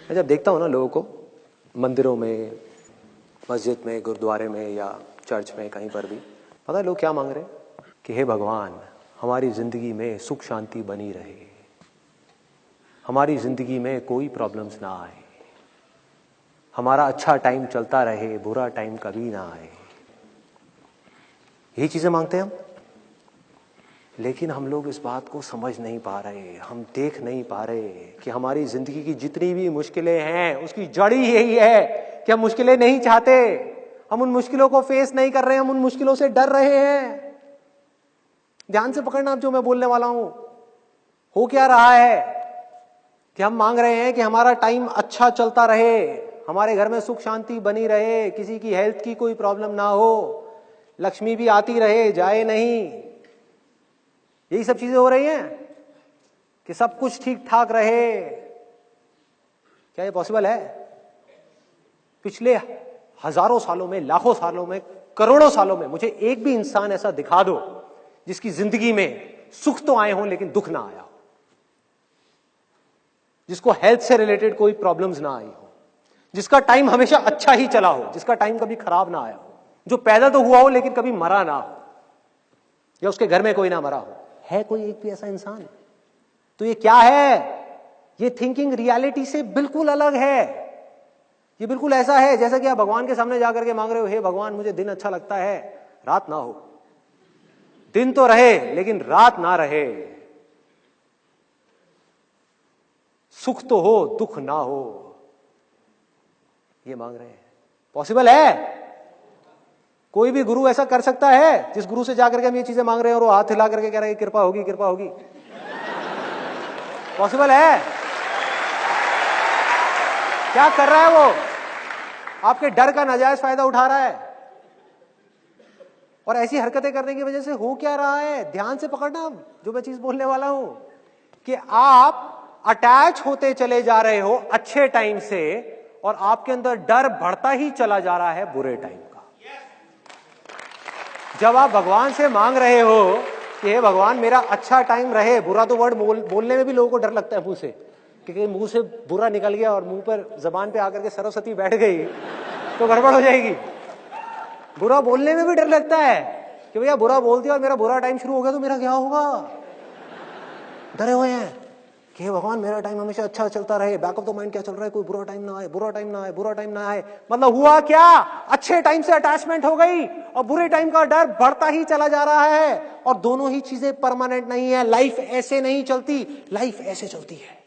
मैं जब देखता हूँ ना लोगों को मंदिरों में, मस्जिद में, गुरुद्वारे में या चर्च में, कहीं पर भी, पता है लोग क्या मांग रहे हैं कि हे भगवान, हमारी जिंदगी में सुख शांति बनी रहे, हमारी जिंदगी में कोई प्रॉब्लम्स ना आए, हमारा अच्छा टाइम चलता रहे, बुरा टाइम कभी ना आए। यही चीजें मांगते हैं हम। लेकिन हम लोग इस बात को समझ नहीं पा रहे, हम देख नहीं पा रहे कि हमारी जिंदगी की जितनी भी मुश्किलें हैं उसकी जड़ ही यही है कि हम मुश्किलें नहीं चाहते, हम उन मुश्किलों को फेस नहीं कर रहे, हम उन मुश्किलों से डर रहे हैं। ध्यान से पकड़ना अब जो मैं बोलने वाला हूं। हो क्या रहा है कि हम मांग रहे हैं कि हमारा टाइम अच्छा चलता रहे, हमारे घर में सुख शांति बनी रहे, किसी की हेल्थ की कोई प्रॉब्लम ना हो, लक्ष्मी भी आती रहे जाए नहीं। यही सब चीजें हो रही हैं कि सब कुछ ठीक ठाक रहे। क्या ये पॉसिबल है? पिछले हजारों सालों में, लाखों सालों में, करोड़ों सालों में मुझे एक भी इंसान ऐसा दिखा दो जिसकी जिंदगी में सुख तो आए हों लेकिन दुख ना आया हो, जिसको हेल्थ से रिलेटेड कोई प्रॉब्लम्स ना आई हो, जिसका टाइम हमेशा अच्छा ही चला हो, जिसका टाइम कभी खराब ना आया हो, जो पैदा तो हुआ हो लेकिन कभी मरा ना हो, या उसके घर में कोई ना मरा हो। है कोई एक भी ऐसा इंसान? तो ये क्या है? ये थिंकिंग रियलिटी से बिल्कुल अलग है। ये बिल्कुल ऐसा है जैसा कि आप भगवान के सामने जाकर के मांग रहे हो, हे भगवान मुझे दिन अच्छा लगता है, रात ना हो। दिन तो रहे लेकिन रात ना रहे, सुख तो हो दुख ना हो, ये मांग रहे हैं। पॉसिबल है? कोई भी गुरु ऐसा कर सकता है जिस गुरु से जाकर के हम ये चीजें मांग रहे हैं और वो हाथ हिला करके कह रहे हैं कृपा होगी कृपा होगी? पॉसिबल है? क्या कर रहा है वो? आपके डर का नाजायज फायदा उठा रहा है। और ऐसी हरकतें करने की वजह से हो क्या रहा है? ध्यान से पकड़ना जो मैं चीज बोलने वाला हूं कि आप अटैच होते चले जा रहे हो अच्छे टाइम से और आपके अंदर डर बढ़ता ही चला जा रहा है बुरे टाइम का। जब आप भगवान से मांग रहे हो कि हे भगवान मेरा अच्छा टाइम रहे, बुरा तो वर्ड बोलने में भी लोगों को डर लगता है मुंह से, क्योंकि मुंह से बुरा निकल गया और मुंह पर जबान पे आकर के सरस्वती बैठ गई तो गड़बड़ हो जाएगी। बुरा बोलने में भी डर लगता है कि भैया बुरा बोल दिया और मेरा बुरा टाइम शुरू हो गया तो मेरा क्या होगा। डरे हुए हैं कि भगवान मेरा टाइम हमेशा अच्छा चलता रहे, बैक ऑफ द माइंड क्या चल रहा है, कोई बुरा टाइम ना आए, बुरा टाइम ना आए, बुरा टाइम ना आए। मतलब हुआ क्या? अच्छे टाइम से अटैचमेंट हो गई और बुरे टाइम का डर बढ़ता ही चला जा रहा है। और दोनों ही चीजें परमानेंट नहीं है। लाइफ ऐसे नहीं चलती, लाइफ ऐसे चलती है।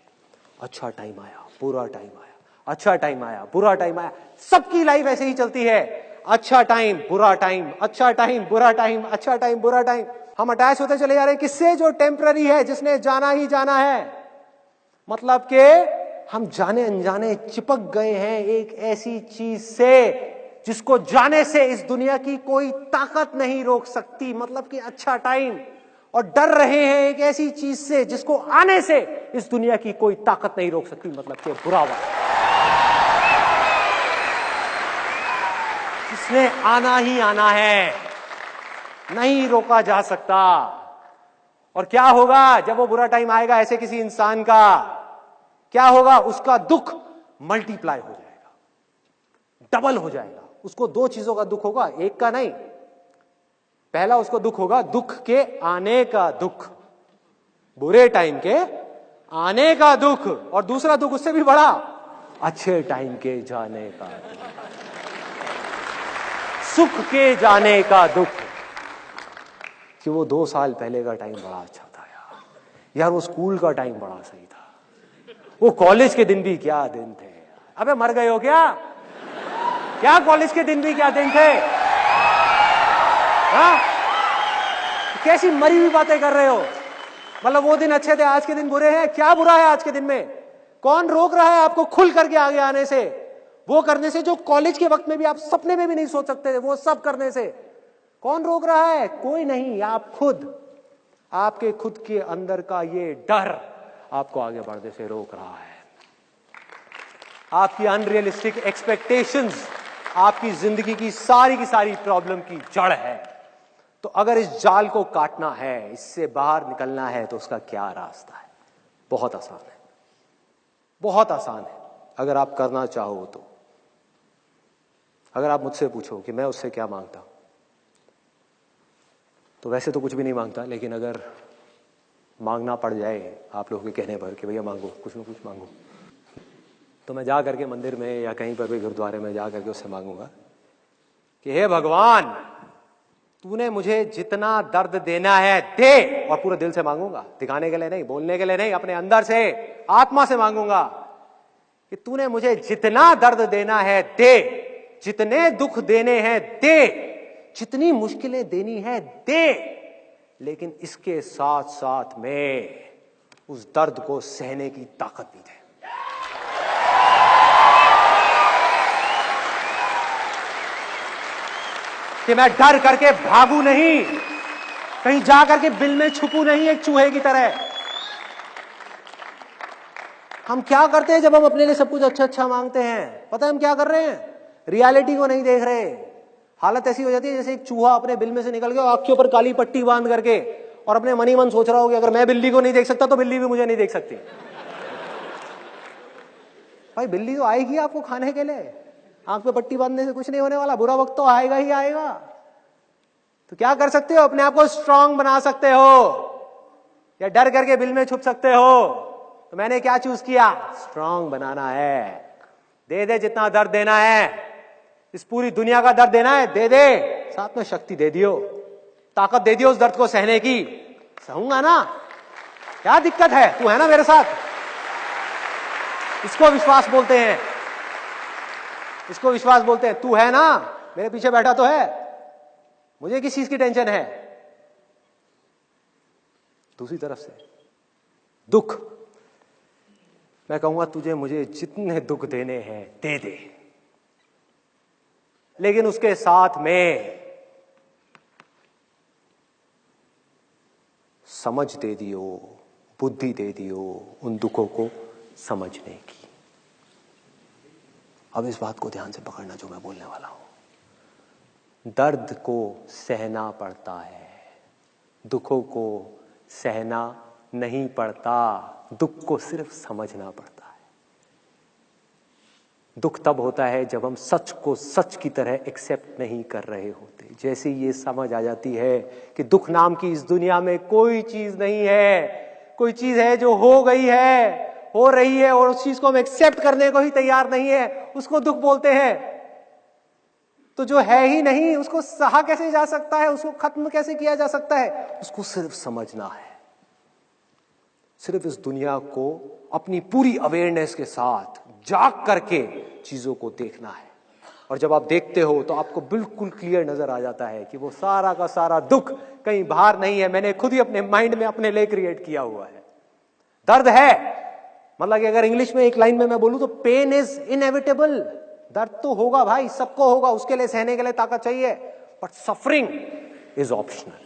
अच्छा टाइम आया, बुरा टाइम आया, अच्छा टाइम आया, बुरा टाइम आया। सबकी लाइफ ऐसे ही चलती है। अच्छा टाइम, बुरा टाइम, अच्छा टाइम, बुरा टाइम, अच्छा टाइम, बुरा टाइम। हम अटैच होते चले जा रहे हैं किससे? जो टेम्पररी है, जिसने जाना ही जाना है। मतलब कि हम जाने अनजाने चिपक गए हैं एक ऐसी चीज से जिसको जाने से इस दुनिया की कोई ताकत नहीं रोक सकती। मतलब कि अच्छा टाइम, और डर रहे हैं एक ऐसी चीज से जिसको आने से इस दुनिया की कोई ताकत नहीं रोक सकती। मतलब कि बुरा वक्त, जिसने आना ही आना है, नहीं रोका जा सकता। और क्या होगा जब वो बुरा टाइम आएगा ऐसे किसी इंसान का? क्या होगा? उसका दुख मल्टीप्लाई हो जाएगा, डबल हो जाएगा। उसको दो चीजों का दुख होगा, एक का नहीं। पहला उसको दुख होगा दुख के आने का दुख, बुरे टाइम के आने का दुख, और दूसरा दुख उससे भी बड़ा, अच्छे टाइम के जाने का दुख, सुख के जाने का दुख। कि वो 2 साल पहले का टाइम बड़ा अच्छा था यार, वो स्कूल का टाइम बड़ा सही था, वो कॉलेज के दिन भी क्या दिन थे। अबे मर गए हो क्या? क्या कॉलेज के दिन भी क्या दिन थे? हाँ? कैसी मरी हुई बातें कर रहे हो? मतलब वो दिन अच्छे थे, आज के दिन बुरे हैं। क्या बुरा है आज के दिन में? कौन रोक रहा है आपको खुल करके आगे आने से, वो करने से जो कॉलेज के वक्त में भी आप सपने में भी नहीं सोच सकते थे, वो सब करने से? कौन रोक रहा है? कोई नहीं, आप खुद। आपके खुद के अंदर का ये डर आपको आगे बढ़ने से रोक रहा है। आपकी अनरियलिस्टिक एक्सपेक्टेशंस आपकी जिंदगी की सारी प्रॉब्लम की जड़ है। तो अगर इस जाल को काटना है, इससे बाहर निकलना है, तो उसका क्या रास्ता है? बहुत आसान है, बहुत आसान है। अगर आप करना चाहो तो। अगर आप मुझसे पूछो कि मैं उससे क्या मांगता, तो वैसे तो कुछ भी नहीं मांगता, लेकिन अगर मांगना पड़ जाए आप लोगों के कहने पर कि भैया मांगो, कुछ ना कुछ मांगो, तो मैं जा करके मंदिर में या कहीं पर भी गुरुद्वारे में जा करके उससे मांगूंगा कि हे भगवान, तूने मुझे जितना दर्द देना है दे। और पूरे दिल से मांगूंगा, दिखाने के लिए नहीं, बोलने के लिए नहीं, अपने अंदर से, आत्मा से मांगूंगा कि तूने मुझे जितना दर्द देना है दे, जितने दुख देने हैं दे, जितनी मुश्किलें देनी है दे, लेकिन इसके साथ साथ में उस दर्द को सहने की ताकत भी दे। कि मैं डर करके भागू नहीं, कहीं जा करके बिल में छुपू नहीं एक चूहे की तरह। हम क्या करते हैं जब हम अपने लिए सब कुछ अच्छा अच्छा मांगते हैं? पता है हम क्या कर रहे हैं? रियलिटी को नहीं देख रहे। हालत ऐसी हो जाती है जैसे एक चूहा अपने बिल में से निकल गया, आंख के ऊपर काली पट्टी बांध करके, और अपने मन ही मन सोच रहा हो कि अगर मैं बिल्ली को नहीं देख सकता तो बिल्ली भी मुझे नहीं देख सकती। भाई बिल्ली तो आएगी आपको खाने के लिए, आंख पे पट्टी बांधने से कुछ नहीं होने वाला, बुरा वक्त तो आएगा ही आएगा। तो क्या कर सकते हो? अपने आप को स्ट्रांग बना सकते हो, या डर करके बिल में छुप सकते हो। तो मैंने क्या चूज किया? स्ट्रांग बनाना है। दे दे जितना दर्द देना है, इस पूरी दुनिया का दर्द देना है दे दे, साथ में शक्ति दे दियो, ताकत दे दियो उस दर्द को सहने की। सहूंगा ना, क्या दिक्कत है? तू है ना मेरे साथ। इसको विश्वास बोलते हैं, इसको विश्वास बोलते हैं। तू है ना, मेरे पीछे बैठा तो है, मुझे किस चीज की टेंशन है? दूसरी तरफ से दुख, मैं कहूंगा तुझे मुझे जितने दुख देने हैं दे दे, लेकिन उसके साथ में समझ दे दियो, बुद्धि दे दियो उन दुखों को समझने की। अब इस बात को ध्यान से पकड़ना जो मैं बोलने वाला हूं। दर्द को सहना पड़ता है, दुखों को सहना नहीं पड़ता, दुख को सिर्फ समझना पड़ता है। दुख तब होता है जब हम सच को सच की तरह एक्सेप्ट नहीं कर रहे होते। जैसे ये समझ आ जाती है कि दुख नाम की इस दुनिया में कोई चीज नहीं है, कोई चीज है जो हो गई है, हो रही है, और उस चीज को हम एक्सेप्ट करने को ही तैयार नहीं है, उसको दुख बोलते हैं। तो जो है ही नहीं उसको सहा कैसे जा सकता है, उसको खत्म कैसे किया जा सकता है? उसको सिर्फ समझना है, सिर्फ इस दुनिया को अपनी पूरी अवेयरनेस के साथ जाग करके चीजों को देखना है। और जब आप देखते हो तो आपको बिल्कुल क्लियर नजर आ जाता है कि वो सारा का सारा दुख कहीं बाहर नहीं है, मैंने खुद ही अपने माइंड में अपने लिए क्रिएट किया हुआ है। दर्द है, मतलब कि अगर इंग्लिश में एक लाइन में मैं बोलूं तो पेन इज इनएविटेबल। दर्द तो होगा भाई, सबको होगा, उसके लिए सहने के लिए ताकत चाहिए, बट सफरिंग इज ऑप्शनल।